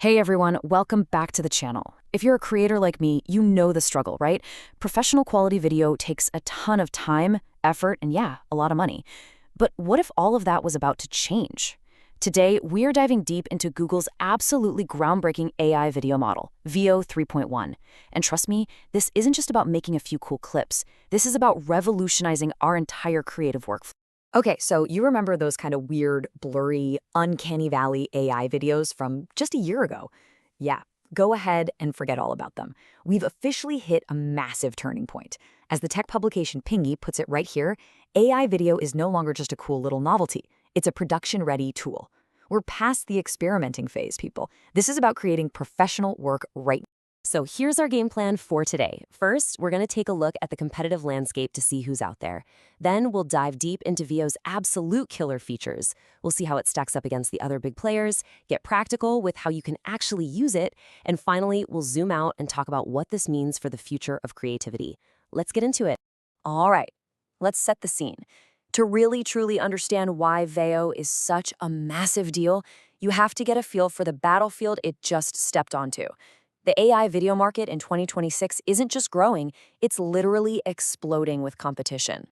Hey everyone, welcome back to the channel. If you're a creator like me, you know the struggle, right? Professional quality video takes a ton of time, effort, and yeah, a lot of money. But what if all of that was about to change? Today, we're diving deep into Google's absolutely groundbreaking AI video model, Veo 3.1. And trust me, this isn't just about making a few cool clips. This is about revolutionizing our entire creative workflow. Okay, so you remember those kind of weird, blurry, uncanny valley AI videos from just a year ago? Yeah, go ahead and forget all about them. We've officially hit a massive turning point. As the tech publication Pingy puts it right here, AI video is no longer just a cool little novelty. It's a production-ready tool. We're past the experimenting phase, people. This is about creating professional work right now. So here's our game plan for today. First, we're going to take a look at the competitive landscape to see who's out there. Then we'll dive deep into Veo's absolute killer features. We'll see how it stacks up against the other big players, get practical with how you can actually use it, and finally, we'll zoom out and talk about what this means for the future of creativity. Let's get into it. All right, let's set the scene. To really truly understand why Veo is such a massive deal, you have to get a feel for the battlefield it just stepped onto. The AI video market in 2026 isn't just growing, it's literally exploding with competition.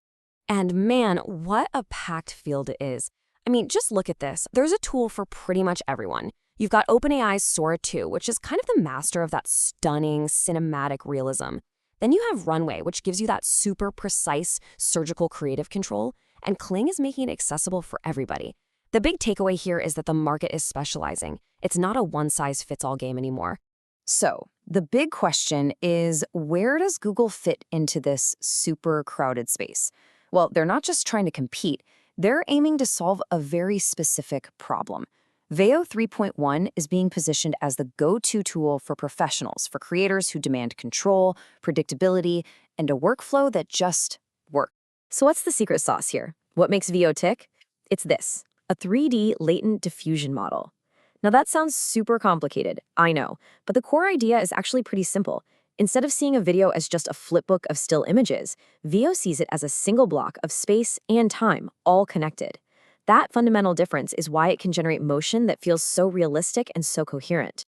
And man, what a packed field it is. I mean, just look at this. There's a tool for pretty much everyone. You've got OpenAI's Sora 2, which is kind of the master of that stunning cinematic realism. Then you have Runway, which gives you that super precise surgical creative control, and Kling is making it accessible for everybody. The big takeaway here is that the market is specializing. It's not a one-size-fits-all game anymore. So, the big question is, where does Google fit into this super crowded space? Well, they're not just trying to compete, they're aiming to solve a very specific problem. Veo 3.1 is being positioned as the go-to tool for professionals, for creators who demand control, predictability, and a workflow that just works. So what's the secret sauce here? What makes Veo tick? It's this, a 3D latent diffusion model. Now that sounds super complicated, I know, but the core idea is actually pretty simple. Instead of seeing a video as just a flipbook of still images, Veo sees it as a single block of space and time, all connected. That fundamental difference is why it can generate motion that feels so realistic and so coherent.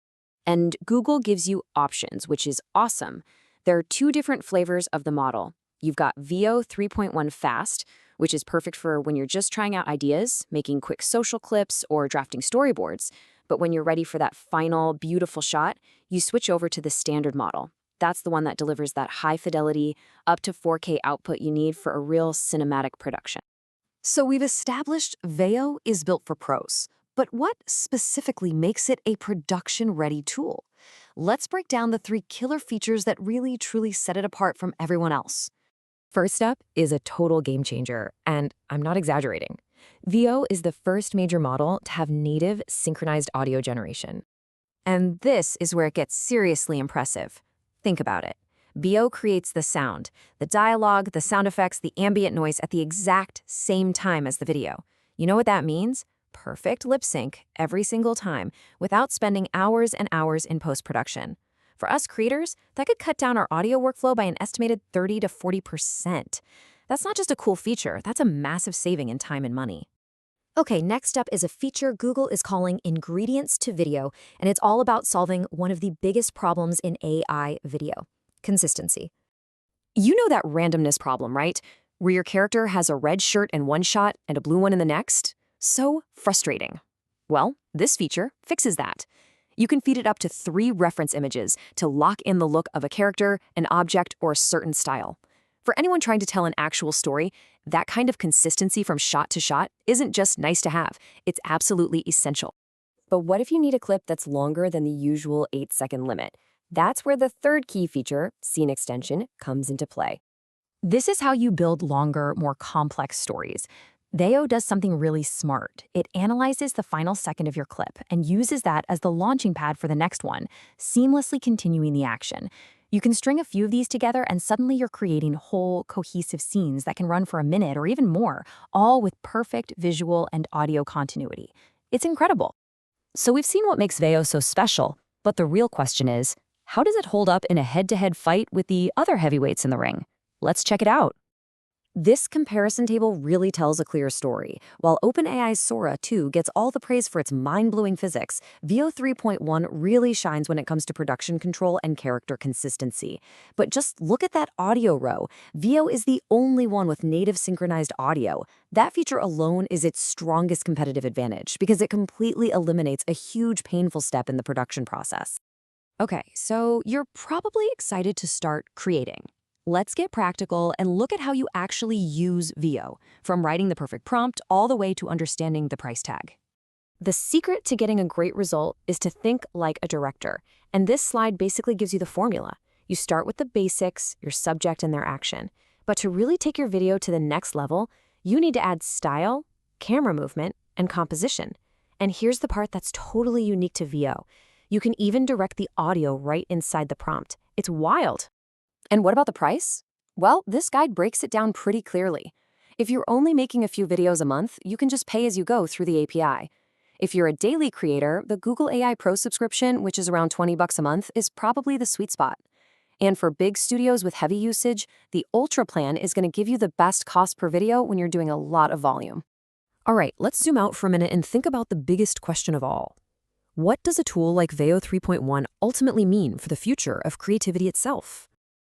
And Google gives you options, which is awesome. There are two different flavors of the model. You've got Veo 3.1 Fast, which is perfect for when you're just trying out ideas, making quick social clips, or drafting storyboards. But when you're ready for that final, beautiful shot, you switch over to the standard model. That's the one that delivers that high-fidelity, up to 4K output you need for a real cinematic production. So we've established Veo is built for pros. But what specifically makes it a production-ready tool? Let's break down the three killer features that really, truly set it apart from everyone else. First up is a total game changer, and I'm not exaggerating. Veo is the first major model to have native synchronized audio generation. And this is where it gets seriously impressive. Think about it. Veo creates the sound, the dialogue, the sound effects, the ambient noise at the exact same time as the video. You know what that means? Perfect lip sync every single time without spending hours and hours in post-production. For us creators, that could cut down our audio workflow by an estimated 30 to 40%. That's not just a cool feature, that's a massive saving in time and money. Okay, next up is a feature Google is calling Ingredients to Video, and it's all about solving one of the biggest problems in AI video: consistency. You know that randomness problem, right? Where your character has a red shirt in one shot and a blue one in the next? So frustrating. Well, this feature fixes that. You can feed it up to 3 reference images to lock in the look of a character, an object, or a certain style. For anyone trying to tell an actual story, that kind of consistency from shot to shot isn't just nice to have, it's absolutely essential. But what if you need a clip that's longer than the usual 8-second limit? That's where the third key feature, scene extension, comes into play. This is how you build longer, more complex stories. Veo does something really smart. It analyzes the final second of your clip and uses that as the launching pad for the next one, seamlessly continuing the action. You can string a few of these together and suddenly you're creating whole, cohesive scenes that can run for a minute or even more, all with perfect visual and audio continuity. It's incredible. So we've seen what makes Veo so special, but the real question is, how does it hold up in a head-to-head fight with the other heavyweights in the ring? Let's check it out. This comparison table really tells a clear story. While OpenAI's Sora 2 gets all the praise for its mind-blowing physics, Veo 3.1 really shines when it comes to production control and character consistency. But just look at that audio row. Veo is the only one with native synchronized audio. That feature alone is its strongest competitive advantage because it completely eliminates a huge painful step in the production process. Okay, so you're probably excited to start creating. Let's get practical and look at how you actually use Veo, from writing the perfect prompt all the way to understanding the price tag. The secret to getting a great result is to think like a director, and this slide basically gives you the formula. You start with the basics, your subject and their action. But to really take your video to the next level, you need to add style, camera movement, and composition. And here's the part that's totally unique to Veo. You can even direct the audio right inside the prompt. It's wild. And what about the price? Well, this guide breaks it down pretty clearly. If you're only making a few videos a month, you can just pay as you go through the API. If you're a daily creator, the Google AI Pro subscription, which is around $20 a month, is probably the sweet spot. And for big studios with heavy usage, the Ultra plan is going to give you the best cost per video when you're doing a lot of volume. All right, let's zoom out for a minute and think about the biggest question of all. What does a tool like Veo 3.1 ultimately mean for the future of creativity itself?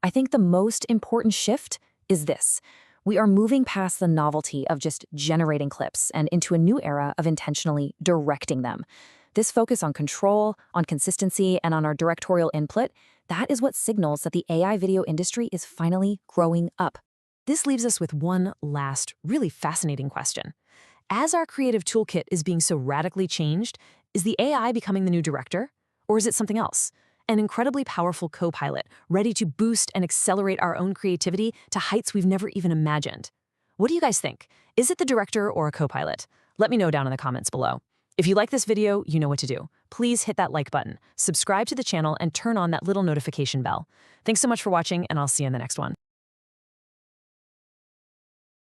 I think the most important shift is this. We are moving past the novelty of just generating clips and into a new era of intentionally directing them. This focus on control, on consistency, and on our directorial input, that is what signals that the AI video industry is finally growing up. This leaves us with one last, really fascinating question. As our creative toolkit is being so radically changed, is the AI becoming the new director? Or is it something else? An incredibly powerful co-pilot, ready to boost and accelerate our own creativity to heights we've never even imagined. What do you guys think? Is it the director or a co-pilot? Let me know down in the comments below. If you like this video, you know what to do. Please hit that like button, subscribe to the channel, and turn on that little notification bell. Thanks so much for watching, and I'll see you in the next one.